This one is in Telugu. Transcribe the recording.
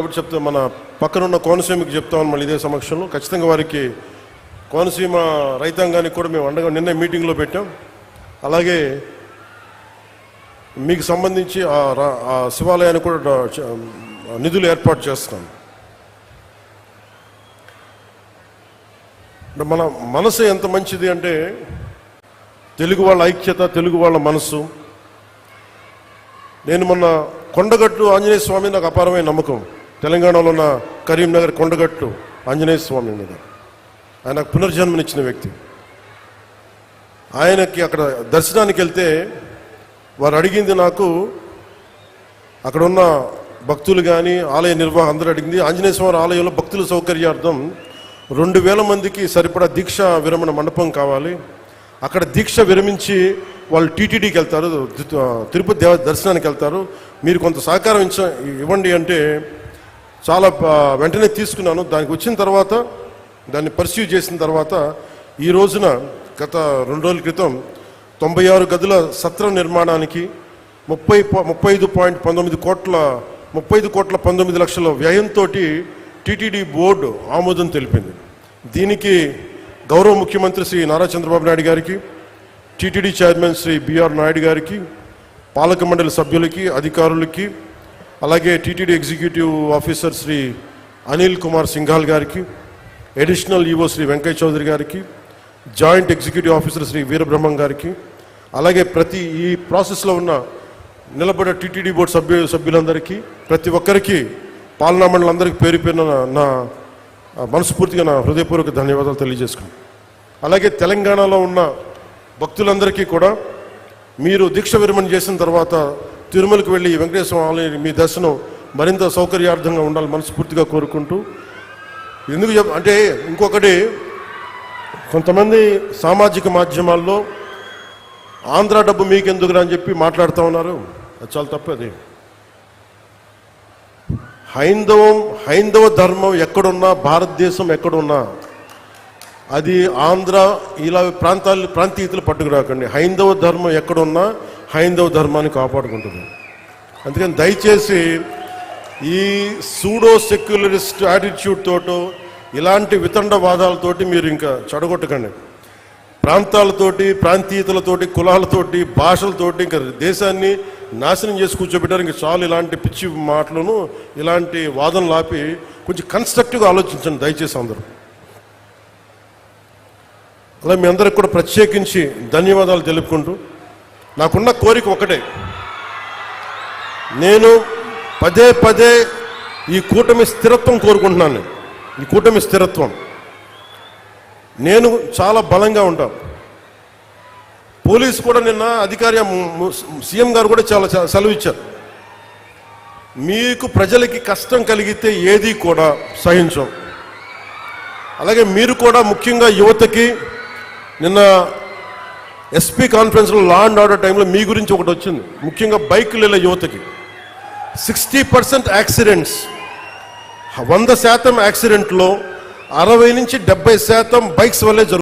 కాబట్టి చెప్తే మన పక్కనున్న కోనసీమకి చెప్తామని మళ్ళీ ఇదే సమక్షంలో ఖచ్చితంగా వారికి కోనసీమ రైతాంగానికి కూడా మేము అండగా నిన్న మీటింగ్లో పెట్టాం. అలాగే మీకు సంబంధించి ఆ శివాలయానికి కూడా నిధులు ఏర్పాటు చేస్తాం. మన మనసు ఎంత మంచిది అంటే తెలుగు వాళ్ళ ఐక్యత, తెలుగు వాళ్ళ మనసు. నేను మొన్న కొండగట్టు ఆంజనేయ స్వామి నాకు అపారమైన నమ్మకం. తెలంగాణలో ఉన్న కరీంనగర్ కొండగట్టు ఆంజనేయ స్వామి మీద ఆయన పునర్జన్మనిచ్చిన వ్యక్తి. ఆయనకి అక్కడ దర్శనానికి వెళ్తే వారు అడిగింది, నాకు అక్కడ ఉన్న భక్తులు కానీ ఆలయ నిర్వాహకులు అందరూ అడిగింది, ఆంజనేయ స్వామి ఆలయంలో భక్తుల సౌకర్యార్థం 2000 మందికి సరిపడా దీక్ష విరమణ మండపం కావాలి. అక్కడ దీక్ష విరమించి వాళ్ళు టీటీడీకి వెళ్తారు, తిరుపతి దర్శనానికి వెళ్తారు, మీరు కొంత సహకారం ఇవ్వండి అంటే చాలా వెంటనే తీసుకున్నాను. దానికి వచ్చిన తర్వాత దాన్ని పర్స్యూ చేసిన తర్వాత ఈ రోజున గత 2 రోజుల క్రితం 96 గదుల సత్రం నిర్మాణానికి 35.19 కోట్ల వ్యయంతో టీటీడీ బోర్డు ఆమోదం తెలిపింది. దీనికి గౌరవ ముఖ్యమంత్రి శ్రీ నారా చంద్రబాబు నాయుడు గారికి, TTD chairman Shri BR Naidu గారికి, పాలక మండలి సభ్యులకి, అధికారులకి, అలాగే TTD executive officer Shri Anil Kumar Singhal గారికి, అడిషనల్ ఈవో శ్రీ వెంకయ్య చౌదరి గారికి, joint executive officer Shri Veerabrahmam గారికి, అలాగే ప్రతి ఈ ప్రాసెస్లో ఉన్న నిలబడే టీటీడీ బోర్డు సభ్యులందరికీ, ప్రతి ఒక్కరికి, పాలనా మండలందరికీ పేరు పేరున నా మనస్ఫూర్తిగా నా హృదయపూర్వక ధన్యవాదాలు తెలియజేసుకున్నాను. అలాగే తెలంగాణలో ఉన్న భక్తులందరికీ కూడా మీరు దీక్ష విరమణ చేసిన తర్వాత తిరుమలకు వెళ్ళి వెంకటేశ్వర ఆలయం మీ దర్శనం మరింత సౌకర్యార్థంగా ఉండాలి మనస్ఫూర్తిగా కోరుకుంటూ. ఎందుకు అంటే ఇంకొకటి, కొంతమంది సామాజిక మాధ్యమాల్లో ఆంధ్ర డబ్బు మీకెందుకురా అని చెప్పి మాట్లాడుతూ ఉన్నారు. అది చాలా తప్పది. హైందవ ధర్మం ఎక్కడున్నా, భారతదేశం ఎక్కడున్నా, అది ఆంధ్ర ఇలా ప్రాంతీయతలు పట్టుకురాకండి. హైందవ ధర్మం ఎక్కడున్నా హైందవ ధర్మాన్ని కాపాడుకుంటుంది. అందుకని దయచేసి ఈ సూడో సెక్యులరిస్ట్ యాటిట్యూడ్ తోటో ఇలాంటి వితండవాదాలతోటి మీరు ఇంకా చెడగొట్టకండి. ప్రాంతాలతోటి, ప్రాంతీయతలతోటి, కులాలతోటి, భాషలతోటి ఇంకా దేశాన్ని నాశనం చేసి కూర్చోబెట్టారు. ఇంకా చాలు ఇలాంటి పిచ్చి మాటలను, ఇలాంటి వాదనలు ఆపి కొంచెం కన్స్ట్రక్టివ్గా ఆలోచించండి దయచేసి అందరూ. అలా మీ అందరికి కూడా ప్రత్యేకించి ధన్యవాదాలు తెలుపుకుంటూ, నాకున్న కోరిక ఒకటే, నేను పదే ఈ కూటమి స్థిరత్వం కోరుకుంటున్నాను. ఈ కూటమి స్థిరత్వం, నేను చాలా బలంగా ఉంటాను. పోలీసు కూడా నిన్న అధికారి సీఎం గారు కూడా చాలా సెలవు ఇచ్చారు. మీకు ప్రజలకి కష్టం కలిగితే ఏది కూడా సహించం. అలాగే మీరు కూడా ముఖ్యంగా యువతకి, నిన్న ఎస్పీ కాన్ఫరెన్స్లో లా అండ్ ఆర్డర్ టైంలో మీ గురించి ఒకటి వచ్చింది. ముఖ్యంగా బైకులు వెళ్ళే యువతకి 60% యాక్సిడెంట్స్, 100% యాక్సిడెంట్లో 60 నుంచి 70% బైక్స్ వల్లే జరుగుతుంది.